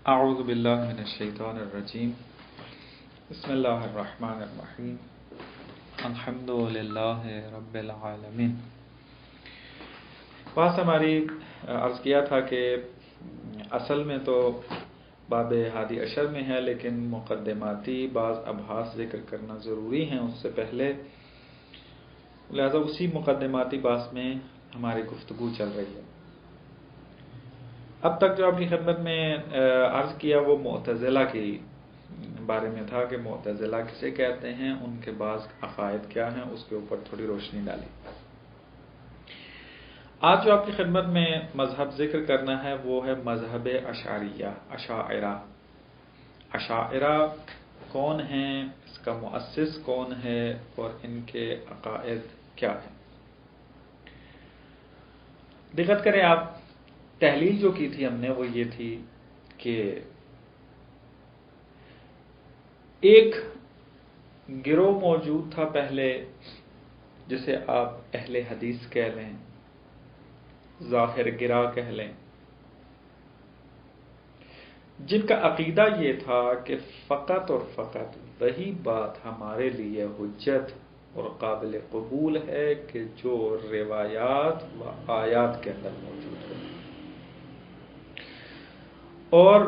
اعوذ باللہ من الشیطان الرجیم بسم اللہ الرحمن الرحیم الحمد للہ رب العالمین۔ بات ہماری عرض کیا تھا کہ اصل میں تو باب ہادی عشر میں ہے، لیکن مقدماتی بعض ابحاث ذکر کرنا ضروری ہیں اس سے پہلے، لہذا اسی مقدماتی بحث میں ہماری گفتگو چل رہی ہے۔ اب تک جو اپنی خدمت میں عرض کیا وہ معتزلہ کے بارے میں تھا کہ معتزلہ کسے کہتے ہیں، ان کے بعض عقائد کیا ہیں، اس کے اوپر تھوڑی روشنی ڈالی۔ آج جو آپ کی خدمت میں مذہب ذکر کرنا ہے وہ ہے مذہب اشعریہ، اشاعرہ۔ اشاعرہ کون ہیں، اس کا مؤسس کون ہے اور ان کے عقائد کیا ہیں۔ دقت کریں آپ، تحلیل جو کی تھی ہم نے وہ یہ تھی کہ ایک گروہ موجود تھا پہلے جسے آپ اہل حدیث کہہ لیں، ظاہر گرا کہہ لیں، جن کا عقیدہ یہ تھا کہ فقط اور فقط وہی بات ہمارے لیے حجت اور قابل قبول ہے کہ جو روایات و آیات کے اندر موجود ہے، اور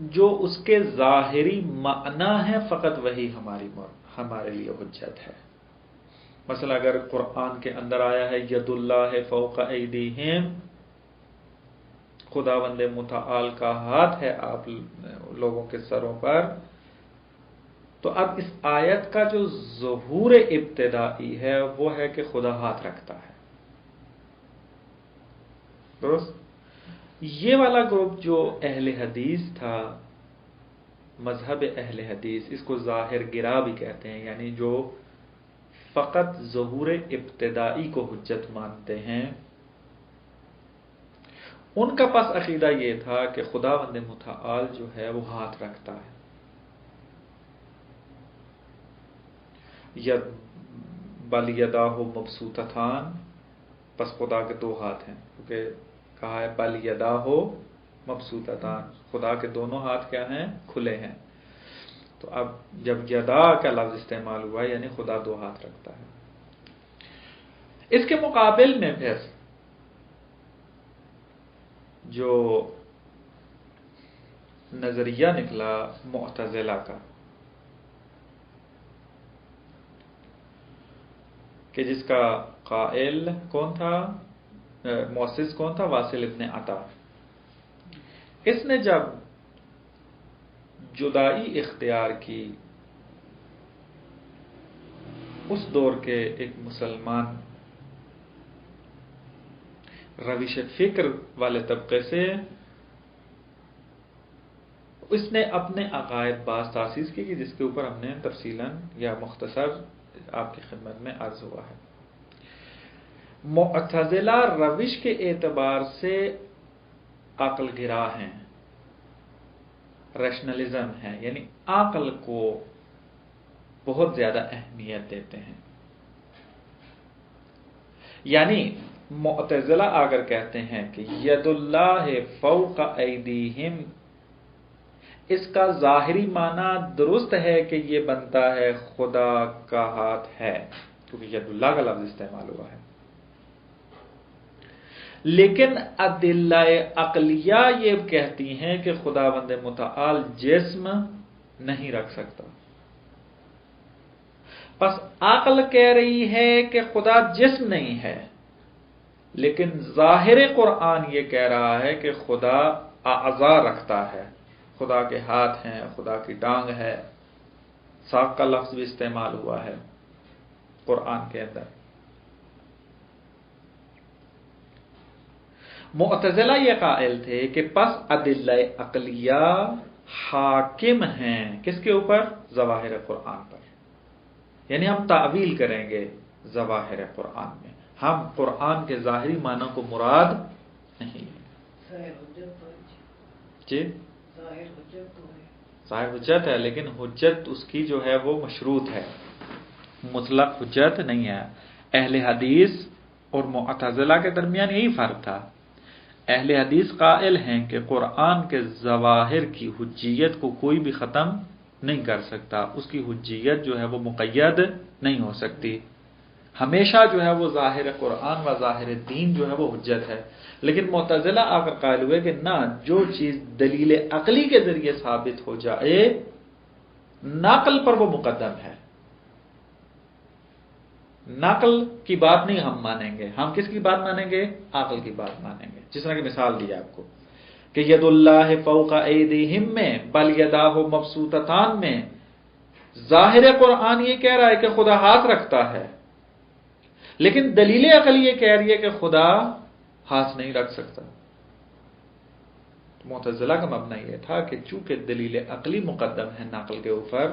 جو اس کے ظاہری معنی ہے فقط وہی ہمارے لیے حجت ہے۔ مثلا اگر قرآن کے اندر آیا ہے ید اللہ فوق ایدیہم، خداوند متعال کا ہاتھ ہے آپ لوگوں کے سروں پر، تو اب اس آیت کا جو ظہور ابتدائی ہے وہ ہے کہ خدا ہاتھ رکھتا ہے، درست؟ یہ والا گروپ جو اہل حدیث تھا، مذہب اہل حدیث، اس کو ظاہر گرا بھی کہتے ہیں، یعنی جو فقط ظہور ابتدائی کو حجت مانتے ہیں، ان کا پس عقیدہ یہ تھا کہ خداوند متعال جو ہے وہ ہاتھ رکھتا ہے، بل یداہ مبسوطتان، پس خدا کے دو ہاتھ ہیں، کیونکہ کہا ہے بل یداہ مبسوطتان، خدا کے دونوں ہاتھ کیا ہیں، کھلے ہیں۔ تو اب جب یدا کا لفظ استعمال ہوا یعنی خدا دو ہاتھ رکھتا ہے۔ اس کے مقابل میں پھر جو نظریہ نکلا معتزلہ کا، کہ جس کا قائل کون تھا، مؤسس کون تھا، واصل ابن عطا۔ اس نے جب جدائی اختیار کی، اس دور کے ایک مسلمان روش فکر والے طبقے سے، اس نے اپنے عقائد باز تاسیس کی، جس کے اوپر ہم نے تفصیلاً یا مختصر آپ کی خدمت میں عرض ہوا ہے۔ معتزلہ روش کے اعتبار سے عقل گرا ہیں، ریشنلزم ہے، یعنی عقل کو بہت زیادہ اہمیت دیتے ہیں۔ یعنی معتزلہ اگر کہتے ہیں کہ ید اللہ فوق ایدیہم، اس کا ظاہری معنی درست ہے کہ یہ بنتا ہے خدا کا ہاتھ ہے، کیونکہ ید اللہ کا لفظ استعمال ہوا ہے، لیکن ادلہ عقلیہ یہ کہتی ہیں کہ خداوند متعال جسم نہیں رکھ سکتا۔ پس عقل کہہ رہی ہے کہ خدا جسم نہیں ہے، لیکن ظاہر قرآن یہ کہہ رہا ہے کہ خدا اعضاء رکھتا ہے، خدا کے ہاتھ ہیں، خدا کی ٹانگ ہے، ساق کا لفظ بھی استعمال ہوا ہے قرآن کے اندر۔ معتزلہ یہ قائل تھے کہ پس ادلہ عقلیہ حاکم ہیں کس کے اوپر، ظواہر قرآن پر، یعنی ہم تعویل کریں گے ظواہر قرآن میں، ہم قرآن کے ظاہری معنی کو مراد نہیں لیں۔ جی ظاہر حجت ہے، لیکن حجت اس کی جو ہے وہ مشروط ہے، مطلق حجت نہیں ہے۔ اہل حدیث اور معتزلہ کے درمیان یہی فرق تھا۔ اہل حدیث قائل ہیں کہ قرآن کے ظواہر کی حجیت کو کوئی بھی ختم نہیں کر سکتا، اس کی حجیت جو ہے وہ مقید نہیں ہو سکتی، ہمیشہ جو ہے وہ ظاہر قرآن و ظاہر دین جو ہے وہ حجت ہے۔ لیکن معتزلہ آ کر قائل ہوئے کہ نہ، جو چیز دلیل عقلی کے ذریعے ثابت ہو جائے نقل پر وہ مقدم ہے، نقل کی بات نہیں ہم مانیں گے، ہم کس کی بات مانیں گے؟ عقل کی بات مانیں گے۔ جس طرح کی مثال دی آپ کو کہ ید اللہ فوق ایدیہم میں بل یداہ مبسوطتان میں، ظاہر قرآن یہ کہہ رہا ہے کہ خدا ہاتھ رکھتا ہے، لیکن دلیل عقل یہ کہہ رہی ہے کہ خدا ہاتھ نہیں رکھ سکتا۔ معتزلہ کا مبنی یہ تھا کہ چونکہ دلیل عقلی مقدم ہے نقل کے اوپر،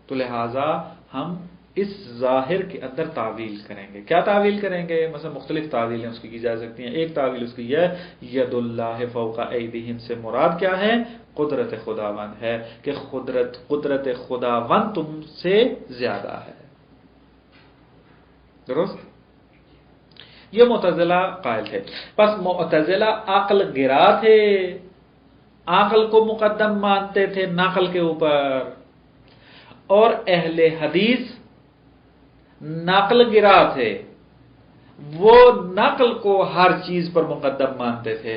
تو لہذا ہم اس ظاہر کے اندر تعویل کریں گے۔ کیا تعویل کریں گے؟ مثلا مختلف تعویلیں اس کی کی جا سکتی ہیں۔ ایک تعویل اس کی یہ ید اللہ فوق ایدیہم سے مراد کیا ہے؟ قدرت خداوند ہے، کہ قدرت خداوند تم سے زیادہ ہے۔ درست؟ یہ معتزلہ قائل تھے۔ پس معتزلہ عقل گرا تھے، عقل کو مقدم مانتے تھے نقل کے اوپر، اور اہل حدیث نقل گرا تھے، وہ نقل کو ہر چیز پر مقدم مانتے تھے،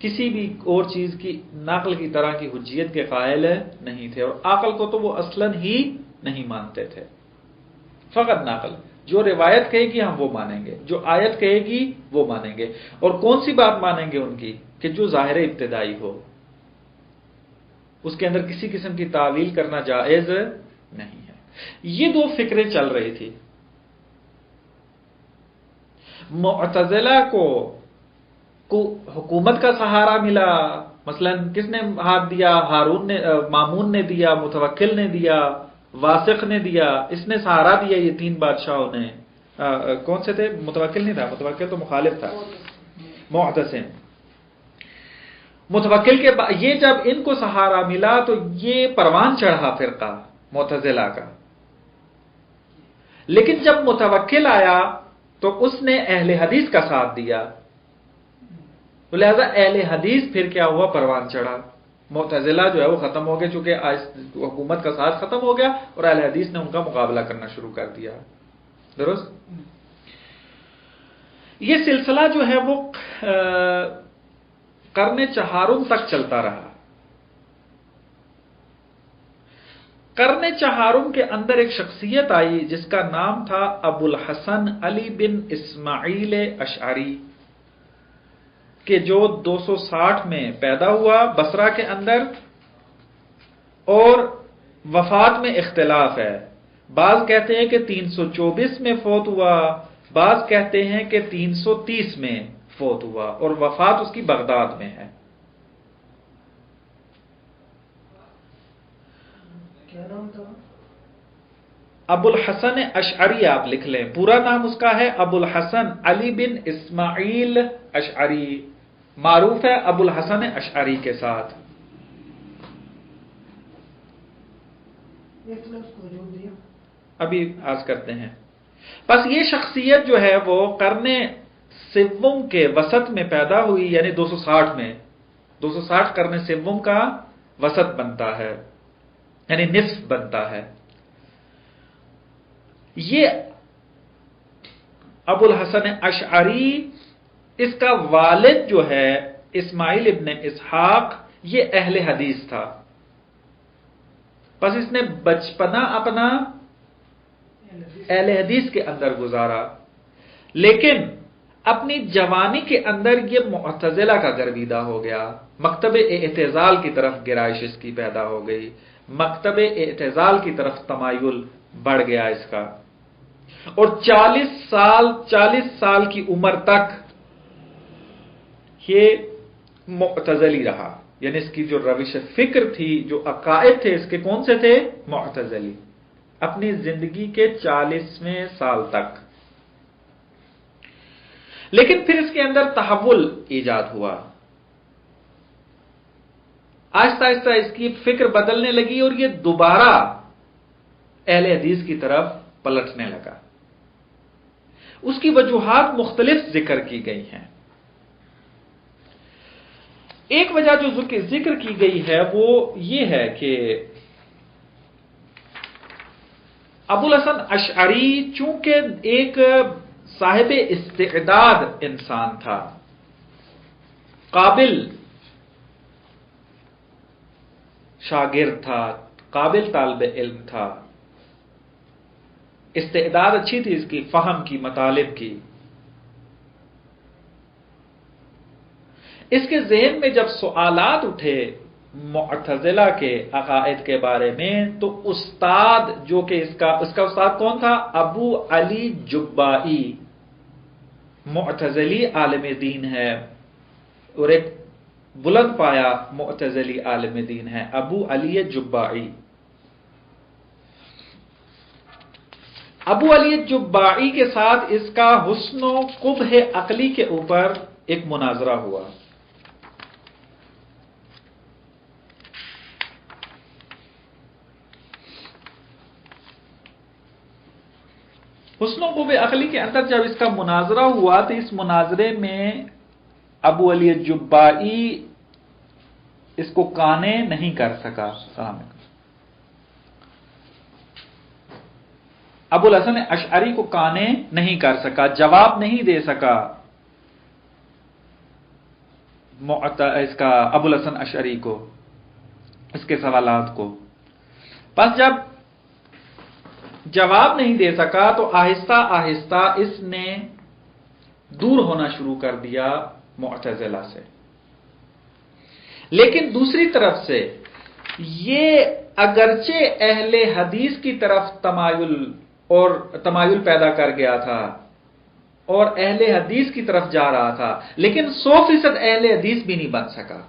کسی بھی اور چیز کی نقل کی طرح کی حجیت کے قائل نہیں تھے، اور عقل کو تو وہ اصلاً ہی نہیں مانتے تھے، فقط نقل۔ جو روایت کہے گی ہم وہ مانیں گے، جو آیت کہے گی وہ مانیں گے، اور کون سی بات مانیں گے ان کی؟ کہ جو ظاہر ابتدائی ہو، اس کے اندر کسی قسم کی تعویل کرنا جائز نہیں ہے۔ یہ دو فکریں چل رہی تھی۔ معتزلہ کو حکومت کا سہارا ملا، مثلا کس نے ہاتھ دیا؟ ہارون نے، مامون نے دیا، متوکل نے دیا، واسق نے دیا، اس نے سہارا دیا، یہ تین بادشاہوں نے۔ کون سے تھے؟ متوکل نہیں تھا، متوکل تو مخالف تھا، معتصم۔ متوکل کے بعد یہ جب ان کو سہارا ملا تو یہ پروان چڑھا فرقہ معتزلہ کا۔ لیکن جب متوکل آیا تو اس نے اہل حدیث کا ساتھ دیا، تو لہذا اہل حدیث پھر کیا ہوا؟ پروان چڑھا۔ معتزلہ جو ہے وہ ختم ہو گئے، چونکہ حکومت کا ساتھ ختم ہو گیا، اور اہل حدیث نے ان کا مقابلہ کرنا شروع کر دیا۔ درست؟ یہ سلسلہ جو ہے وہ قرن چہارم تک چلتا رہا۔ قرن چہارم کے اندر ایک شخصیت آئی جس کا نام تھا ابو الحسن علی بن اسماعیل اشعری، کہ جو 260 میں پیدا ہوا بصرہ کے اندر، اور وفات میں اختلاف ہے، بعض کہتے ہیں کہ 324 میں فوت ہوا، بعض کہتے ہیں کہ 330 میں فوت ہوا، اور وفات اس کی بغداد میں ہے۔ کیا نام تھا؟ ابو الحسن اشعری آپ لکھ لیں، پورا نام اس کا ہے ابو الحسن علی بن اسماعیل اشعری، معروف ہے ابو الحسن اشعری کے ساتھ۔ ابھی آج کرتے ہیں۔ بس یہ شخصیت جو ہے وہ قرن سوم کے وسط میں پیدا ہوئی، یعنی 260 میں۔ 260 قرن سوم کا وسط بنتا ہے، یعنی نصف بنتا ہے۔ یہ ابو الحسن اشعری، اس کا والد جو ہے اسماعیل ابن اسحاق، یہ اہل حدیث تھا۔ بس اس نے بچپنا اپنا اہل حدیث کے اندر گزارا، لیکن اپنی جوانی کے اندر یہ معتزلہ کا گرویدہ ہو گیا، مکتب اعتزال کی طرف گرائش اس کی پیدا ہو گئی، مکتب اعتزال کی طرف تمایل بڑھ گیا اس کا، اور 40 سال کی عمر تک یہ معتزلی رہا، یعنی اس کی جو روش فکر تھی، جو عقائد تھے اس کے، کون سے تھے؟ معتزلی، اپنی زندگی کے 40ویں سال تک۔ لیکن پھر اس کے اندر تحول ایجاد ہوا، آہستہ آہستہ اس کی فکر بدلنے لگی، اور یہ دوبارہ اہل حدیث کی طرف پلٹنے لگا۔ اس کی وجوہات مختلف ذکر کی گئی ہیں۔ ایک وجہ جو ذکر کی گئی ہے وہ یہ ہے کہ ابو الحسن اشعری چونکہ ایک صاحب استعداد انسان تھا، قابل شاگرد تھا، قابل طالب علم تھا، استعداد اچھی تھی اس کی، فہم کی، مطالب کی، اس کے ذہن میں جب سوالات اٹھے معتزلہ کے عقائد کے بارے میں، تو استاد جو کہ اس کا استاد کون تھا؟ ابو علی جبائی، معتزلی عالم دین ہے، اور ایک بلند پایا معتزلی عالم دین ہے، ابو علی جبائی۔ ابو علی جبائی کے ساتھ اس کا حسن و قبح عقلی کے اوپر ایک مناظرہ ہوا۔ حسن و قبح عقلی کے اندر جب اس کا مناظرہ ہوا تو اس مناظرے میں ابو علی جبائی اس کو قانع نہیں کر سکا۔ ابو الحسن اشعری کو قانع نہیں کر سکا، جواب نہیں دے سکا اس کا ابو الحسن اشعری کو، اس کے سوالات کو۔ بس جب جواب نہیں دے سکا تو آہستہ آہستہ اس نے دور ہونا شروع کر دیا معتزلہ سے۔ لیکن دوسری طرف سے یہ اگرچہ اہل حدیث کی طرف تمایل پیدا کر گیا تھا اور اہل حدیث کی طرف جا رہا تھا، لیکن 100% اہل حدیث بھی نہیں بن سکا،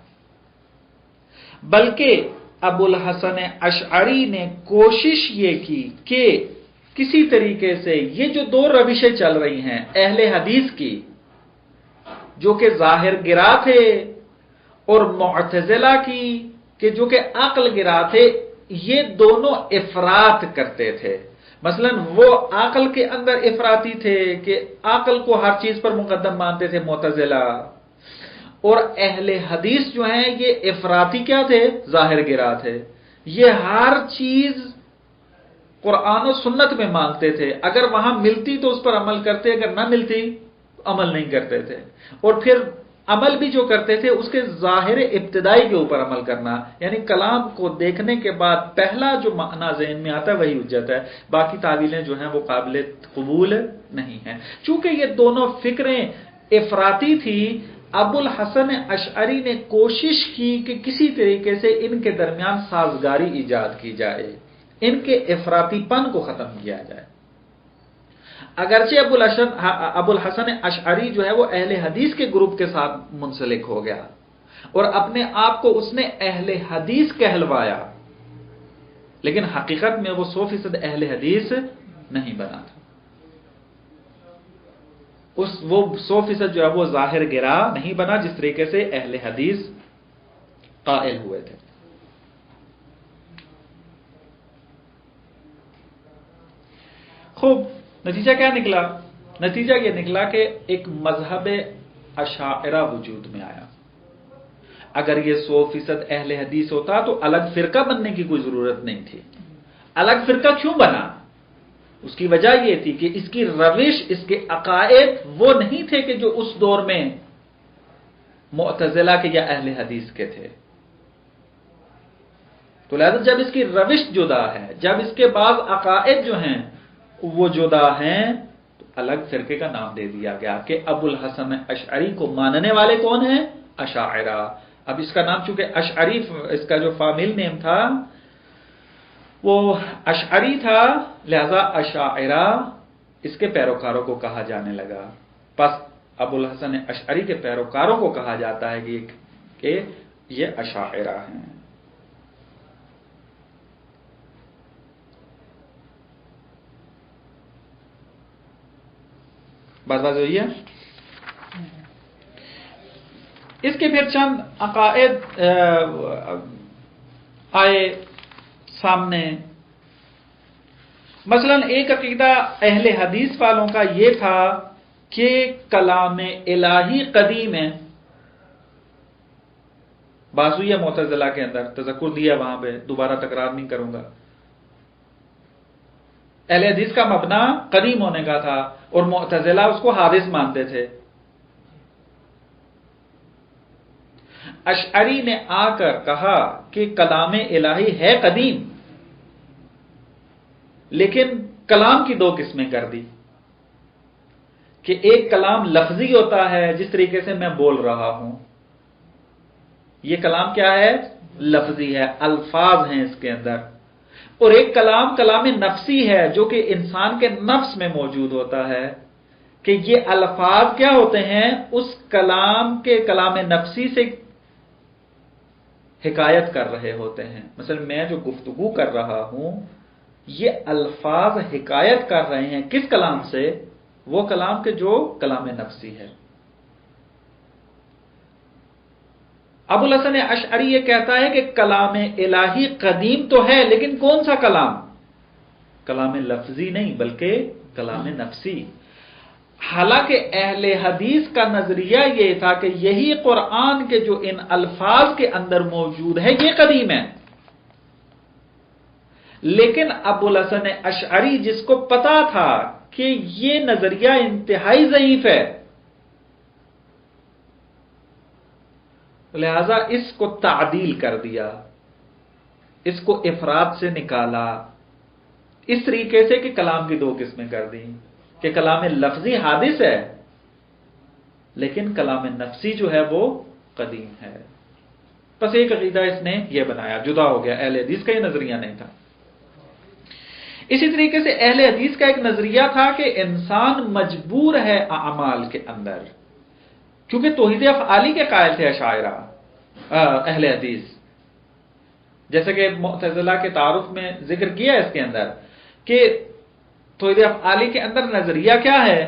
بلکہ ابو الحسن اشعری نے کوشش یہ کی کہ کسی طریقے سے یہ جو دو روشیں چل رہی ہیں اہل حدیث کی، جو کہ ظاہر گرا تھے، اور معتزلہ کی کہ جو کہ عقل گرا تھے، یہ دونوں افراط کرتے تھے۔ مثلا وہ عقل کے اندر افراطی تھے کہ عقل کو ہر چیز پر مقدم مانتے تھے معتزلہ، اور اہل حدیث جو ہیں یہ افراطی کیا تھے؟ ظاہر گرا تھے۔ یہ ہر چیز قرآن و سنت میں مانتے تھے، اگر وہاں ملتی تو اس پر عمل کرتے، اگر نہ ملتی عمل نہیں کرتے تھے، اور پھر عمل بھی جو کرتے تھے اس کے ظاہر ابتدائی کے اوپر عمل کرنا، یعنی کلام کو دیکھنے کے بعد پہلا جو معنی ذہن میں آتا ہے وہی حجت ہے، باقی تعویلیں جو ہیں وہ قابل قبول نہیں ہیں۔ چونکہ یہ دونوں فکریں افراطی تھی، ابو الحسن اشعری نے کوشش کی کہ کسی طریقے سے ان کے درمیان سازگاری ایجاد کی جائے، ان کے افراطی پن کو ختم کیا جائے۔ اگرچہ ابو الحسن اشعری جو ہے وہ اہل حدیث کے گروپ کے ساتھ منسلک ہو گیا اور اپنے آپ کو اس نے اہل حدیث کہلوایا، لیکن حقیقت میں وہ 100% اہل حدیث نہیں بنا تھا۔ وہ 100% جو ہے وہ ظاہر گرا نہیں بنا جس طریقے سے اہل حدیث قائل ہوئے تھے۔ خوب، نتیجہ کیا نکلا؟ نتیجہ یہ نکلا کہ ایک مذہب اشاعرہ وجود میں آیا۔ اگر یہ 100% اہل حدیث ہوتا تو الگ فرقہ بننے کی کوئی ضرورت نہیں تھی۔ الگ فرقہ کیوں بنا؟ اس کی وجہ یہ تھی کہ اس کی روش، اس کے عقائد وہ نہیں تھے کہ جو اس دور میں معتزلہ کے یا اہل حدیث کے تھے۔ تو لہذا جب اس کی روش جدا ہے، جب اس کے بعض عقائد جو ہیں وہ جدا ہیں، تو الگ فرقے کا نام دے دیا گیا کہ ابو الحسن اشعری کو ماننے والے کون ہیں؟ اشاعرہ۔ اب اس کا نام چونکہ اشعری، اس کا جو فامل نیم تھا وہ اشعری تھا، لہذا اشاعرہ اس کے پیروکاروں کو کہا جانے لگا۔ پس ابو الحسن اشعری کے پیروکاروں کو کہا جاتا ہے کہ یہ اشاعرہ ہیں۔ بات ہوئی ہے؟ اس کے پھر چند عقائد آئے سامنے۔ مثلا ایک عقیدہ اہل حدیث والوں کا یہ تھا کہ کلام الہی قدیم ہے، بحث ہوئی ہے معتزلہ کے اندر، تذکر دیا وہاں پہ، دوبارہ تکرار نہیں کروں گا۔ اہل حدیث کا مبنا قدیم ہونے کا تھا اور معتزلہ اس کو حادث مانتے تھے۔ اشعری نے آ کر کہا کہ کلام الہی ہے قدیم، لیکن کلام کی دو قسمیں کر دی کہ ایک کلام لفظی ہوتا ہے، جس طریقے سے میں بول رہا ہوں، یہ کلام کیا ہے؟ لفظی ہے، الفاظ ہیں اس کے اندر، اور ایک کلام کلام نفسی ہے جو کہ انسان کے نفس میں موجود ہوتا ہے، کہ یہ الفاظ کیا ہوتے ہیں؟ اس کلام کے کلام نفسی سے حکایت کر رہے ہوتے ہیں۔ مثلا میں جو گفتگو کر رہا ہوں، یہ الفاظ حکایت کر رہے ہیں کس کلام سے؟ وہ کلام کے جو کلام نفسی ہے۔ ابو الحسن اشعری یہ کہتا ہے کہ کلام الہی قدیم تو ہے، لیکن کون سا کلام؟ کلام لفظی نہیں بلکہ کلام نفسی۔ حالانکہ اہل حدیث کا نظریہ یہ تھا کہ یہی قرآن کے جو ان الفاظ کے اندر موجود ہے یہ قدیم ہے، لیکن ابو الحسن اشعری جس کو پتا تھا کہ یہ نظریہ انتہائی ضعیف ہے، لہذا اس کو تعدیل کر دیا، اس کو افراد سے نکالا، اس طریقے سے کہ کلام کی دو قسمیں کر دیں کہ کلام لفظی حادث ہے، لیکن کلام نفسی جو ہے وہ قدیم ہے۔ بس ایک عقیدہ اس نے یہ بنایا، جدا ہو گیا، اہل حدیث کا یہ نظریہ نہیں تھا۔ اسی طریقے سے اہل حدیث کا ایک نظریہ تھا کہ انسان مجبور ہے اعمال کے اندر، کیونکہ توحید افعالی کے قائل تھے اشاعرہ اہل حدیث، جیسا کہ معتزلہ کے تعارف میں ذکر کیا اس کے اندر کہ توحید افعالی کے اندر نظریہ کیا ہے؟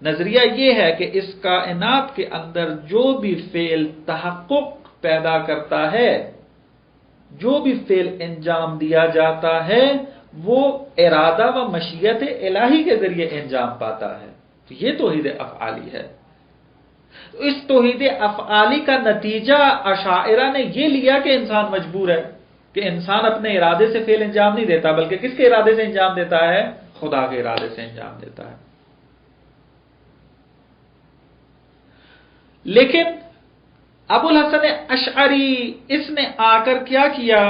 نظریہ یہ ہے کہ اس کائنات کے اندر جو بھی فعل تحقق پیدا کرتا ہے، جو بھی فعل انجام دیا جاتا ہے، وہ ارادہ و مشیت الہی کے ذریعے انجام پاتا ہے، تو یہ توحید افعالی ہے۔ تو اس توحید افعالی کا نتیجہ اشاعرہ نے یہ لیا کہ انسان مجبور ہے، کہ انسان اپنے ارادے سے فعل انجام نہیں دیتا، بلکہ کس کے ارادے سے انجام دیتا ہے؟ خدا کے ارادے سے انجام دیتا ہے۔ لیکن ابو الحسن اشعری اس نے آ کر کیا کیا؟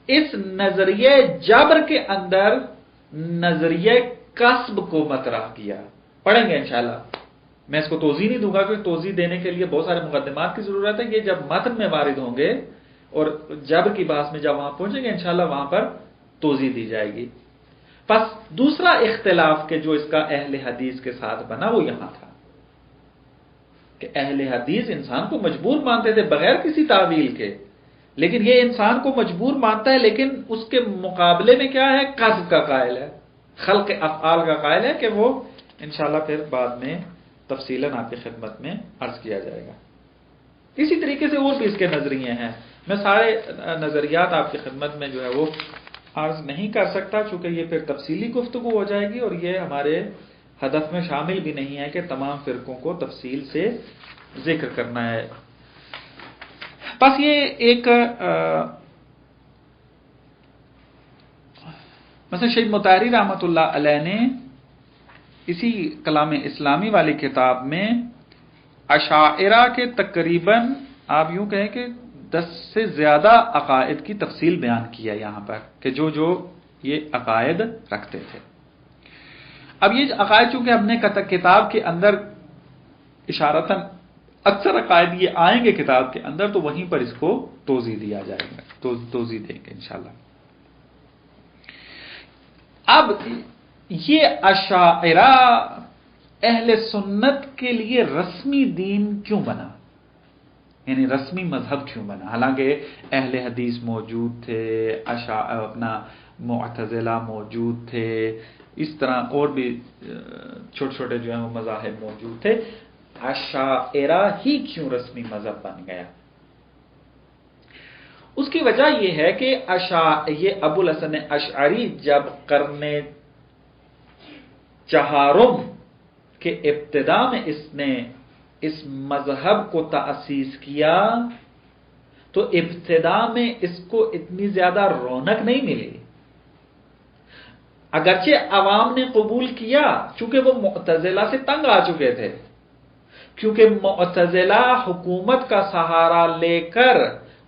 اس نظریہ جبر کے اندر نظریہ کسب کو مطرح کیا۔ پڑھیں گے انشاءاللہ، میں اس کو توضیح نہیں دوں گا کیونکہ توضیح دینے کے لیے بہت سارے مقدمات کی ضرورت ہے، یہ جب متن میں وارد ہوں گے اور جبر کی بحث میں جب وہاں پہنچیں گے انشاءاللہ وہاں پر توضیح دی جائے گی۔ پس دوسرا اختلاف کہ جو اس کا اہل حدیث کے ساتھ بنا وہ یہاں تھا کہ اہل حدیث انسان کو مجبور مانتے تھے بغیر کسی تعویل کے، لیکن یہ انسان کو مجبور مانتا ہے، لیکن اس کے مقابلے میں کیا ہے؟ قصد کا قائل ہے، خلق افعال کا قائل ہے، کہ وہ انشاءاللہ پھر بعد میں تفصیلاً آپ کی خدمت میں عرض کیا جائے گا۔ اسی طریقے سے اور بھی اس کے نظریے ہیں، میں سارے نظریات آپ کی خدمت میں جو ہے وہ عرض نہیں کر سکتا، چونکہ یہ پھر تفصیلی گفتگو ہو جائے گی اور یہ ہمارے ہدف میں شامل بھی نہیں ہے کہ تمام فرقوں کو تفصیل سے ذکر کرنا ہے۔ بس یہ ایک مثلا شیخ مطہری رحمۃ اللہ علیہ نے اسی کلام اسلامی والی کتاب میں اشاعرہ کے تقریباً آپ یوں کہیں کہ 10 سے زیادہ عقائد کی تفصیل بیان کیا یہاں پر کہ جو یہ عقائد رکھتے تھے۔ اب یہ عقائد چونکہ ہم نے کتاب کے اندر اشارتاً اکثر عقائد یہ آئیں گے کتاب کے اندر، تو وہیں پر اس کو توضیح دیا جائے گا، توضیح دیں گے انشاءاللہ۔ اب یہ اشاعرہ اہل سنت کے لیے رسمی دین کیوں بنا، یعنی رسمی مذہب کیوں بنا؟ حالانکہ اہل حدیث موجود تھے، اپنا معتزلہ موجود تھے، اس طرح اور بھی چھوٹے چھوٹے جو ہیں وہ مذاہب موجود تھے، اشاعرہ ہی کیوں رسمی مذہب بن گیا؟ اس کی وجہ یہ ہے کہ یہ ابو الحسن اشعری جب قرن چہارم کے ابتدا میں اس نے اس مذہب کو تأسیس کیا تو ابتدا میں اس کو اتنی زیادہ رونق نہیں ملی، اگرچہ عوام نے قبول کیا چونکہ وہ معتزلہ سے تنگ آ چکے تھے، کیونکہ معتزلہ حکومت کا سہارا لے کر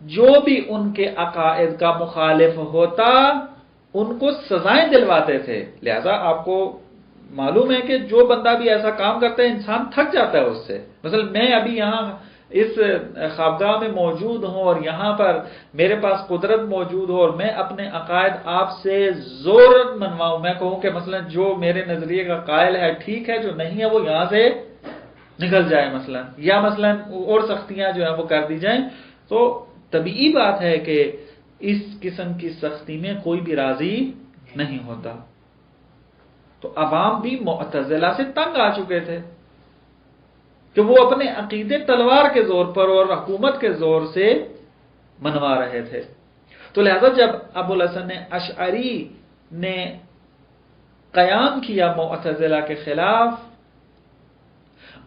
جو بھی ان کے عقائد کا مخالف ہوتا ان کو سزائیں دلواتے تھے۔ لہذا آپ کو معلوم ہے کہ جو بندہ بھی ایسا کام کرتا ہے انسان تھک جاتا ہے اس سے۔ مثلا میں ابھی یہاں اس خوابگاہ میں موجود ہوں اور یہاں پر میرے پاس قدرت موجود ہو اور میں اپنے عقائد آپ سے زور منواؤں، میں کہوں کہ مثلا جو میرے نظریے کا قائل ہے ٹھیک ہے، جو نہیں ہے وہ یہاں سے نکل جائے مثلا، یا مثلا اور سختیاں جو ہیں وہ کر دی جائیں، تو طبیعی بات ہے کہ اس قسم کی سختی میں کوئی بھی راضی نہیں ہوتا۔ تو عوام بھی معتزلہ سے تنگ آ چکے تھے کہ وہ اپنے عقیدے تلوار کے زور پر اور حکومت کے زور سے منوا رہے تھے۔ تو لہذا جب ابو الحسن اشعری نے قیام کیا معتزلہ کے خلاف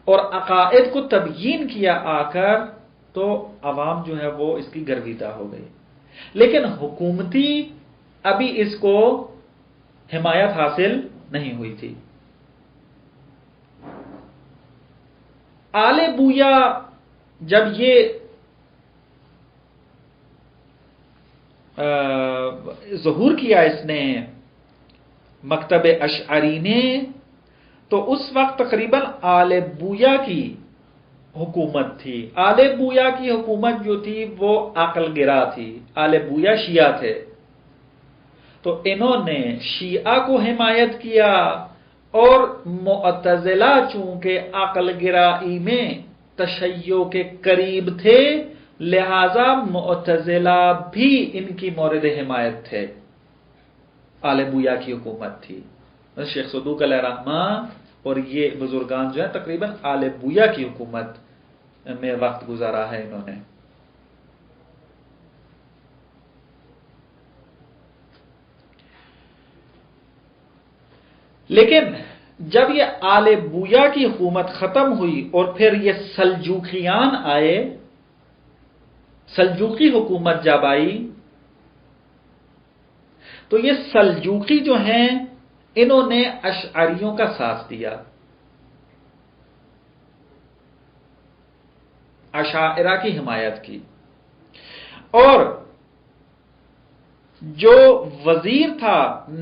اور عقائد کو تبیین کیا آ کر، تو عوام جو ہے وہ اس کی گرویدہ ہو گئی، لیکن حکومتی ابھی اس کو حمایت حاصل نہیں ہوئی تھی۔ آل بویا جب یہ ظہور کیا اس نے مکتب اشعری نے، تو اس وقت تقریباً آل بویا کی حکومت تھی۔ آل بویا کی حکومت جو تھی وہ عقل گرا تھی، آل بویا شیعہ تھے، تو انہوں نے شیعہ کو حمایت کیا، اور معتزلہ چونکہ عقل گرائی میں تشیع کے قریب تھے، لہذا معتزلہ بھی ان کی مورد حمایت تھے۔ آل بویا کی حکومت تھی، شیخ صدوق علیہ رحمہ اور یہ بزرگان جو ہیں تقریباً آل بویا کی حکومت میں وقت گزارا ہے انہوں نے۔ لیکن جب یہ آل بویا کی حکومت ختم ہوئی اور پھر یہ سلجوقیان آئے، سلجوقی حکومت جب آئی، تو یہ سلجوقی جو ہیں انہوں نے اشعریوں کا ساتھ دیا، اشاعرہ کی حمایت کی، اور جو وزیر تھا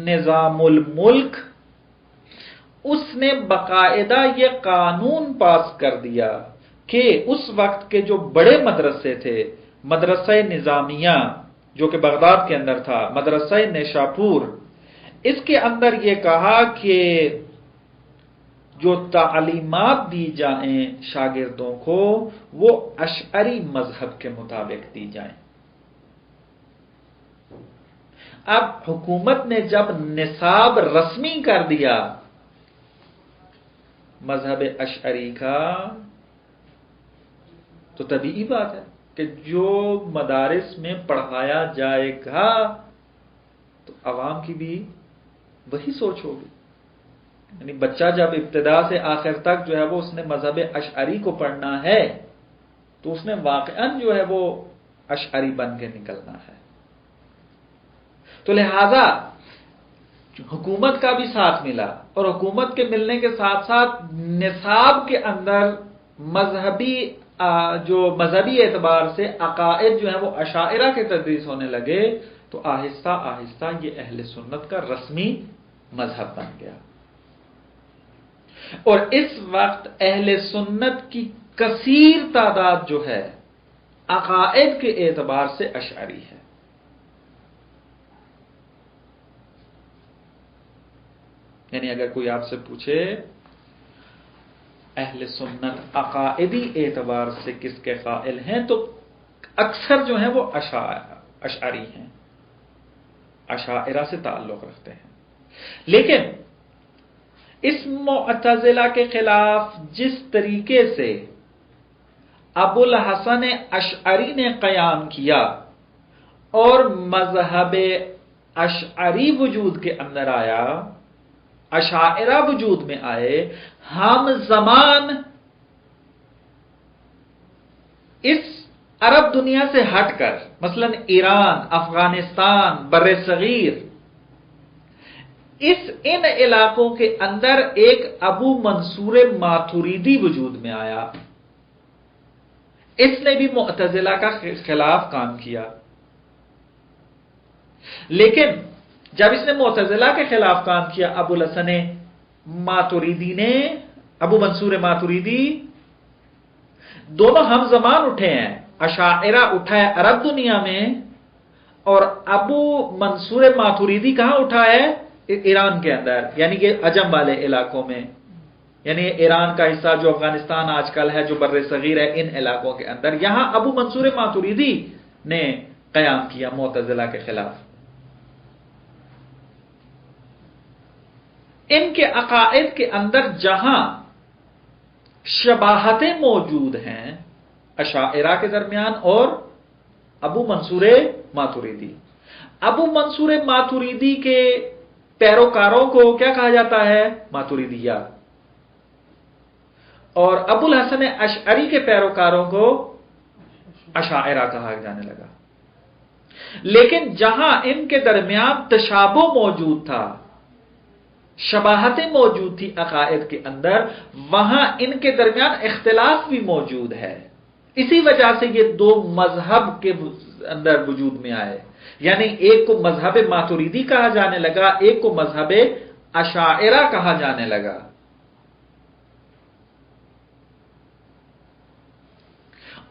نظام الملک، اس نے باقاعدہ یہ قانون پاس کر دیا کہ اس وقت کے جو بڑے مدرسے تھے، مدرسہ نظامیہ جو کہ بغداد کے اندر تھا، مدرسہ نیشاپور، اس کے اندر یہ کہا کہ جو تعلیمات دی جائیں شاگردوں کو وہ اشعری مذہب کے مطابق دی جائیں۔ اب حکومت نے جب نصاب رسمی کر دیا مذہب اشعری کا، تو طبیعی بات ہے کہ جو مدارس میں پڑھایا جائے گا تو عوام کی بھی وہی سوچ ہوگی۔ یعنی بچہ جب ابتدا سے آخر تک جو ہے وہ اس نے مذہب اشعری کو پڑھنا ہے تو اس نے واقعاً جو ہے وہ اشعری بن کے نکلنا ہے۔ تو لہذا حکومت کا بھی ساتھ ملا، اور حکومت کے ملنے کے ساتھ ساتھ نصاب کے اندر مذہبی اعتبار سے عقائد جو ہیں وہ اشاعرہ کے تدریس ہونے لگے، تو آہستہ آہستہ یہ اہل سنت کا رسمی مذہب بن گیا، اور اس وقت اہل سنت کی کثیر تعداد جو ہے عقائد کے اعتبار سے اشعری ہے۔ یعنی اگر کوئی آپ سے پوچھے اہل سنت عقائدی اعتبار سے کس کے قائل ہیں، تو اکثر جو ہیں وہ اشعری ہیں، اشاعرہ سے تعلق رکھتے ہیں۔ لیکن اس معتزلہ کے خلاف جس طریقے سے ابو الحسن اشعری نے قیام کیا اور مذہب اشعری وجود کے اندر آیا، اشاعرہ وجود میں آئے، ہم زمان اس عرب دنیا سے ہٹ کر مثلا ایران، افغانستان، بر صغیر، ان علاقوں کے اندر ایک ابو منصور ماتوریدی وجود میں آیا. اس نے بھی معتزلہ کا خلاف کام کیا. لیکن جب اس نے معتزلہ کے خلاف کام کیا، ابو الحسن ماتوریدی نے، ابو منصور ماتوریدی، دونوں ہم زمان اٹھے ہیں. اشاعرہ اٹھا ہے عرب دنیا میں، اور ابو منصور ماتوریدی کہاں اٹھا ہے؟ ایران کے اندر، یعنی کہ عجم والے علاقوں میں، یعنی ایران کا حصہ جو افغانستان آج کل ہے، جو بر صغیر ہے، ان علاقوں کے اندر. یہاں ابو منصور ماتوریدی نے قیام کیا معتزلہ کے خلاف. ان کے عقائد کے اندر جہاں شباہتیں موجود ہیں اشاعرہ کے درمیان اور ابو منصور ماتوریدی، ابو منصور ماتوریدی کے پیروکاروں کو کیا کہا جاتا ہے؟ ماتوریدیہ. اور ابو الحسن اشعری کے پیروکاروں کو اشاعرہ کہا جانے لگا. لیکن جہاں ان کے درمیان تشابہ موجود تھا، شباہتیں موجود تھی عقائد کے اندر، وہاں ان کے درمیان اختلاف بھی موجود ہے. اسی وجہ سے یہ دو مذہب کے اندر وجود میں آئے. یعنی ایک کو مذہب ماتوریدی کہا جانے لگا، ایک کو مذہب اشاعرہ کہا جانے لگا.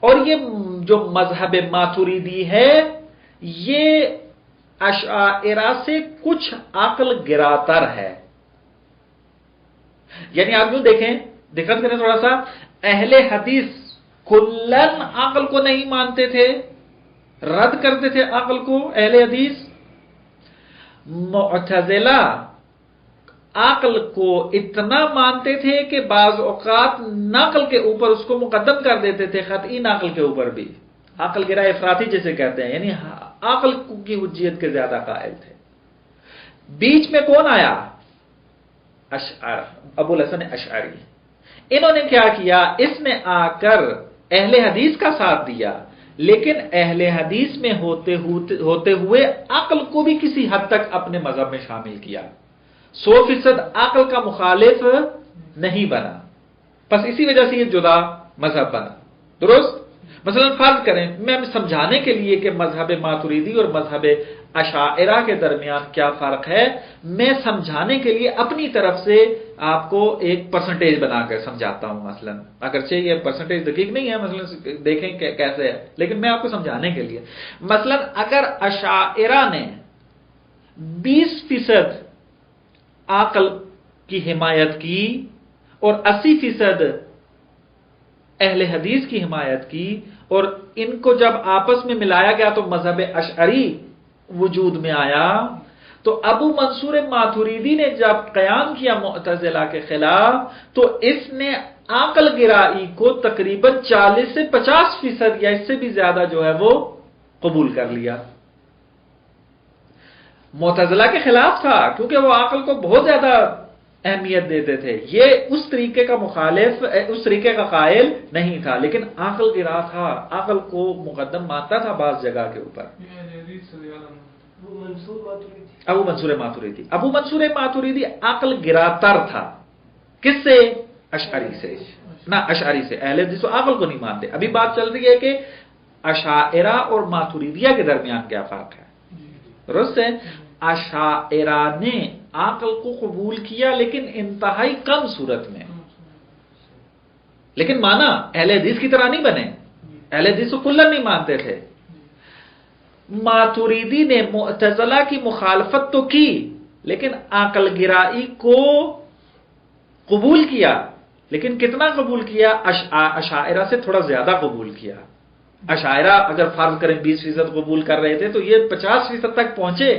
اور یہ جو مذہب ماتوریدی ہے، یہ اشاعرہ سے کچھ عقل گراتر ہے. یعنی آپ جو دیکھیں، دقت کریں تھوڑا سا، اہل حدیث کلن عقل کو نہیں مانتے تھے، رد کرتے تھے عقل کو اہل حدیث. معتزلہ عقل کو اتنا مانتے تھے کہ بعض اوقات نقل کے اوپر اس کو مقدم کر دیتے تھے، قطعی نقل کے اوپر بھی. عقل گرا افراطی جسے کہتے ہیں، یعنی عقل کی حجیت کے زیادہ قائل تھے. بیچ میں کون آیا؟ ابو الحسن اشعری. انہوں نے کیا کیا؟ اس نے آ کر اہل حدیث کا ساتھ دیا، لیکن اہل حدیث میں ہوتے ہوئے عقل کو بھی کسی حد تک اپنے مذہب میں شامل کیا. 100% عقل کا مخالف نہیں بنا. بس اسی وجہ سے یہ جدا مذہب بنا. درست؟ مثلا فرض کریں، میں سمجھانے کے لیے کہ مذہب ماتوریدی اور مذہب اشاعرہ کے درمیان کیا فرق ہے، میں سمجھانے کے لیے اپنی طرف سے آپ کو ایک پرسنٹیج بنا کر سمجھاتا ہوں. مثلا اگرچہ یہ پرسنٹیج دقیق نہیں ہے، مثلا دیکھیں کہ کیسے ہے، لیکن میں آپ کو سمجھانے کے لیے، مثلا اگر اشاعرہ نے 20% عقل کی حمایت کی اور 80% اہل حدیث کی حمایت کی، اور ان کو جب آپس میں ملایا گیا تو مذہب اشعری وجود میں آیا، تو ابو منصور ماتوریدی نے جب قیام کیا معتزلہ کے خلاف، تو اس نے عقل گرائی کو تقریباً 40 سے 50% یا اس سے بھی زیادہ جو ہے وہ قبول کر لیا. معتزلہ کے خلاف تھا کیونکہ وہ عقل کو بہت زیادہ اہمیت دیتے تھے. یہ اس طریقے کا مخالف، اس طریقے کا قائل نہیں تھا، لیکن عقل گرا تھا، عقل کو مقدم مانتا تھا بعض جگہ کے اوپر. ابو منصور ماتوریدی، ابو منصور ماتوریدی عقل گراتر تھا. کس سے؟ اشعری سے. نہ اشعری سے، اہل حدیث تو عقل کو نہیں مانتے. ابھی بات چل رہی ہے کہ اشاعرہ اور ماتوریدیہ کے درمیان کیا فرق ہے. درست ہے؟ اشاعرہ نے عقل کو قبول کیا لیکن انتہائی کم صورت میں، لیکن مانا اہل حدیث کی طرح نہیں بنے. اہل حدیث کو کلن نہیں مانتے تھے. ماتوریدی نے معتزلہ کی مخالفت تو کی لیکن عقل گرائی کو قبول کیا، لیکن کتنا قبول کیا؟ اشاعرہ سے تھوڑا زیادہ قبول کیا. اشاعرہ اگر فرض کریں 20% قبول کر رہے تھے تو یہ 50% تک پہنچے.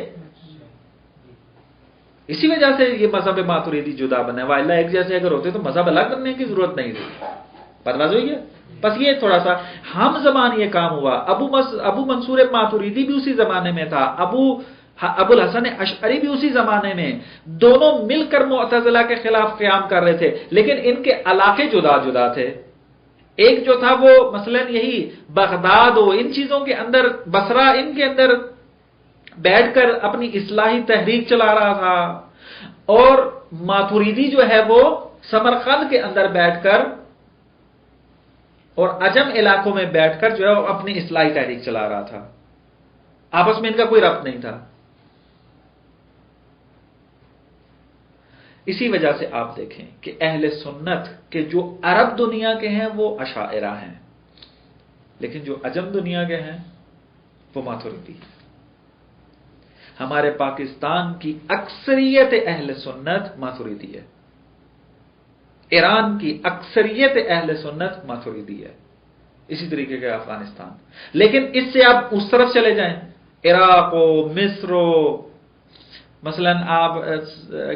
اسی وجہ سے یہ مذہب ماتوریدی جدا بنا. والا ایک جیسے اگر ہوتے تو مذہب الگ بننے کی ضرورت نہیں تھی. پرواز ہوئی ہے. بس یہ تھوڑا سا ہم زمان یہ کام ہوا. ابو منصور ماتوریدی بھی اسی زمانے میں تھا، ابو الحسن اشعری بھی اسی زمانے میں. دونوں مل کر معتزلہ کے خلاف قیام کر رہے تھے، لیکن ان کے علاقے جدا جدا تھے. ایک جو تھا وہ مثلا یہی بغداد ہو، ان چیزوں کے اندر، بصرہ، ان کے اندر بیٹھ کر اپنی اصلاحی تحریک چلا رہا تھا، اور ماتوریدی جو ہے وہ سمرقند کے اندر بیٹھ کر اور عجم علاقوں میں بیٹھ کر جو ہے وہ اپنی اصلاحی تحریک چلا رہا تھا. آپس میں ان کا کوئی ربط نہیں تھا. اسی وجہ سے آپ دیکھیں کہ اہل سنت کے جو عرب دنیا کے ہیں وہ اشاعرہ ہیں، لیکن جو عجم دنیا کے ہیں وہ ماتوریدی ہیں. ہمارے پاکستان کی اکثریت اہل سنت ماتوریدی ہے، ایران کی اکثریت اہل سنت ماتوریدی ہے، اسی طریقے کا افغانستان. لیکن اس سے آپ اس طرف چلے جائیں، عراق و مصر و مثلا آپ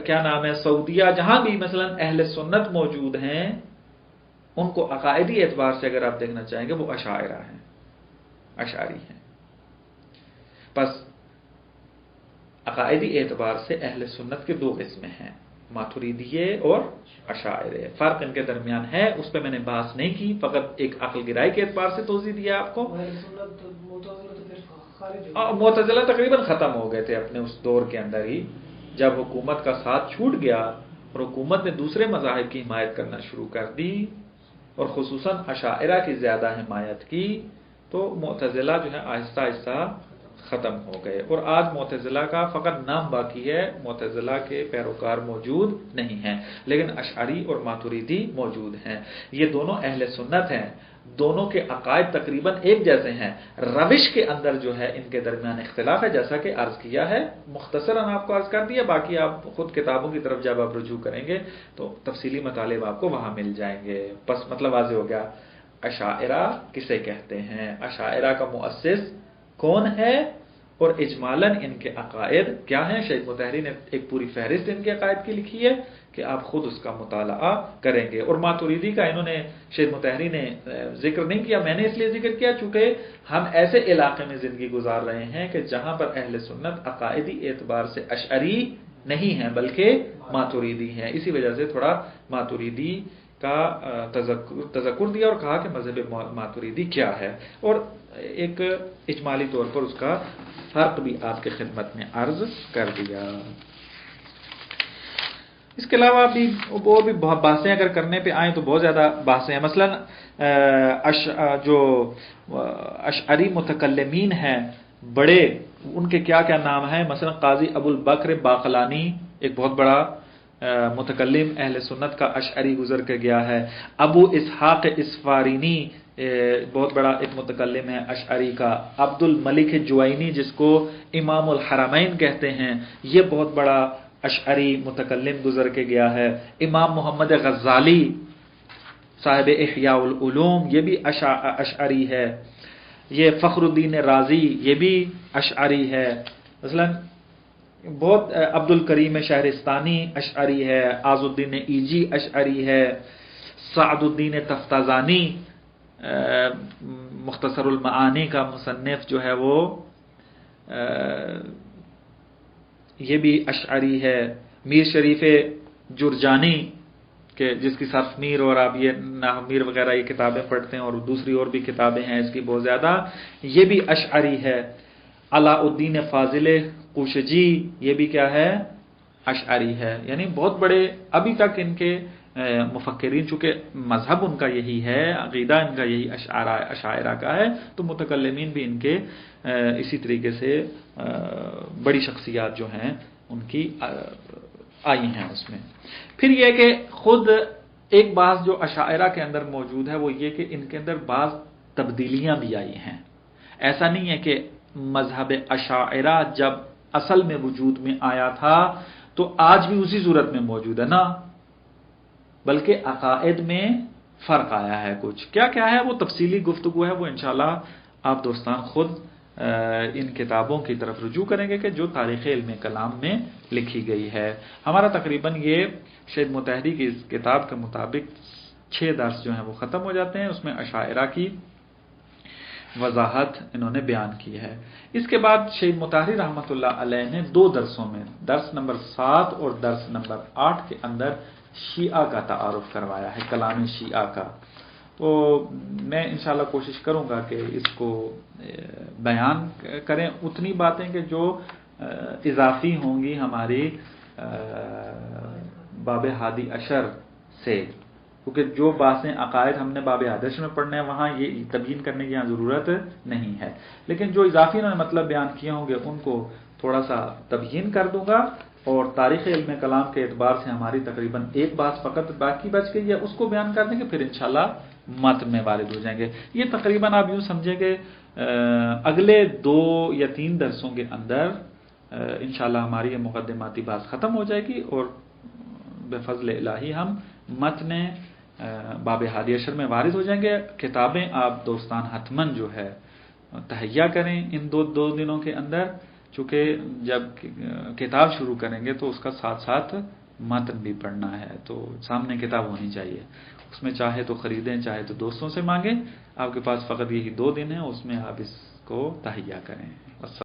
کیا نام ہے سعودیہ، جہاں بھی مثلا اہل سنت موجود ہیں، ان کو عقائدی اعتبار سے اگر آپ دیکھنا چاہیں گے وہ اشاعرہ ہیں، اشعری ہیں. پس عقائدی اعتبار سے اہل سنت کے دو قسمیں ہیں، ماتوریدیے اور اشاعرے. فرق ان کے درمیان ہے، اس پہ میں نے بحث نہیں کی، فقط ایک عقل گرائی کے اعتبار سے توضیح دیا آپ کو. معتزلہ تقریباً ختم ہو گئے تھے اپنے اس دور کے اندر ہی، جب حکومت کا ساتھ چھوٹ گیا اور حکومت نے دوسرے مذاہب کی حمایت کرنا شروع کر دی اور خصوصاً اشاعرہ کی زیادہ حمایت کی، تو معتزلہ جو ہے آہستہ آہستہ ختم ہو گئے. اور آج معتزلہ کا فقط نام باقی ہے، معتزلہ کے پیروکار موجود نہیں ہیں، لیکن اشعری اور ماتوریدی موجود ہیں. یہ دونوں اہل سنت ہیں، دونوں کے عقائد تقریباً ایک جیسے ہیں. روش کے اندر جو ہے ان کے درمیان اختلاف ہے، جیسا کہ عرض کیا ہے، مختصراً آپ کو عرض کر دیا. باقی آپ خود کتابوں کی طرف جب آپ رجوع کریں گے تو تفصیلی مطالب آپ کو وہاں مل جائیں گے. بس مطلب واضح ہو گیا اشاعرہ کسے کہتے ہیں، اشاعرہ کا مؤسس کون ہے، اور اجمالاً ان کے عقائد کیا ہیں. شیخ مطہری نے ایک پوری فہرست ان کے عقائد کی لکھی ہے کہ آپ خود اس کا مطالعہ کریں گے. اور ماتوریدی کا انہوں نے، شیخ مطہری نے ذکر نہیں کیا، میں نے اس لیے ذکر کیا چونکہ ہم ایسے علاقے میں زندگی گزار رہے ہیں کہ جہاں پر اہل سنت عقائدی اعتبار سے اشعری نہیں ہیں بلکہ ماتوریدی ہیں. اسی وجہ سے تھوڑا ماتوریدی کا تذکر دیا اور کہا کہ مذہب ماتوریدی کیا ہے، اور ایک اجمالی طور پر اس کا فرق بھی آپ کے خدمت میں عرض کر دیا. اس کے علاوہ بھی اور بھی بحثیں اگر کرنے پہ آئیں تو بہت زیادہ بحثیں ہیں. مثلا جو اشعری متکلمین ہیں بڑے، ان کے کیا کیا نام ہیں. مثلا قاضی ابو البکر باقلانی ایک بہت بڑا متکلم اہل سنت کا اشعری گزر کے گیا ہے. ابو اسحاق اسفارینی بہت بڑا ایک متکلم ہے اشعری کا. عبد الملک جوینی جس کو امام الحرمین کہتے ہیں، یہ بہت بڑا اشعری متکلم گزر کے گیا ہے. امام محمد غزالی صاحب احیاء العلوم، یہ بھی اشعری ہے. یہ فخر الدین رازی، یہ بھی اشعری ہے. مثلا بہت عبد الکریم شہرستانی اشعری ہے. عاض الدین ایجی اشعری ہے. سعد الدین تفتازانی مختصر المعانی کا مصنف جو ہے وہ یہ بھی اشعری ہے. میر شریف جرجانی کہ جس کی صرف میر اور آپ یہ نحو میر وغیرہ یہ کتابیں پڑھتے ہیں، اور دوسری اور بھی کتابیں ہیں اس کی بہت زیادہ، یہ بھی اشعری ہے. علاء الدین فاضل قوشجی، یہ بھی کیا ہے، اشعری ہے. یعنی بہت بڑے ابھی تک ان کے مفکرین، چونکہ مذہب ان کا یہی ہے، عقیدہ ان کا یہی اشاعرہ کا ہے، تو متکلمین بھی ان کے اسی طریقے سے بڑی شخصیات جو ہیں ان کی آئی ہیں اس میں. پھر یہ کہ خود ایک بات جو اشاعرہ کے اندر موجود ہے وہ یہ کہ ان کے اندر بعض تبدیلیاں بھی آئی ہیں. ایسا نہیں ہے کہ مذہب اشاعرہ جب اصل میں وجود میں آیا تھا تو آج بھی اسی صورت میں موجود ہے، نا، بلکہ عقائد میں فرق آیا ہے. کچھ کیا کیا ہے وہ تفصیلی گفتگو ہے، وہ انشاءاللہ آپ دوستان خود ان کتابوں کی طرف رجوع کریں گے کہ جو تاریخ علم کلام میں لکھی گئی ہے. ہمارا تقریباً یہ شیخ مطہری کی اس کتاب کے مطابق 6 درس جو ہیں وہ ختم ہو جاتے ہیں. اس میں اشاعرہ کی وضاحت انہوں نے بیان کی ہے. اس کے بعد شیخ مطہری رحمۃ اللہ علیہ نے 2 درسوں میں، درس نمبر 7 اور درس نمبر 8 کے اندر شیعہ کا تعارف کروایا ہے، کلام شیعہ کا. میں انشاءاللہ کوشش کروں گا کہ اس کو بیان کریں، اتنی باتیں کہ جو اضافی ہوں گی ہماری باب ہادی عشر سے، کیونکہ جو باتیں عقائد ہم نے باب ہادی عشر میں پڑھنے ہیں وہاں یہ تبیین کرنے کی یہاں ضرورت نہیں ہے، لیکن جو اضافی انہوں نے مطلب بیان کیے ہوں گے ان کو تھوڑا سا تبیین کر دوں گا، اور تاریخ علم کلام کے اعتبار سے ہماری تقریباً ایک بات فقط باقی بچ گئی ہے، اس کو بیان کر دیں گے، پھر انشاءاللہ متن میں وارد ہو جائیں گے۔ یہ تقریباً آپ یوں سمجھیں کہ اگلے 2 یا 3 درسوں کے اندر انشاءاللہ ہماری یہ مقدماتی بات ختم ہو جائے گی، اور بفضل الہی ہم متن باب ہادی عشر میں وارد ہو جائیں گے۔ کتابیں آپ دوستان حتماً جو ہے تہیہ کریں ان دو دنوں کے اندر، چونکہ جب کتاب شروع کریں گے تو اس کا ساتھ ساتھ متن بھی پڑھنا ہے، تو سامنے کتاب ہونی چاہیے، اس میں چاہے تو خریدیں چاہے تو دوستوں سے مانگیں، آپ کے پاس فقط یہی 2 دن ہیں، اس میں آپ اس کو تہیہ کریں۔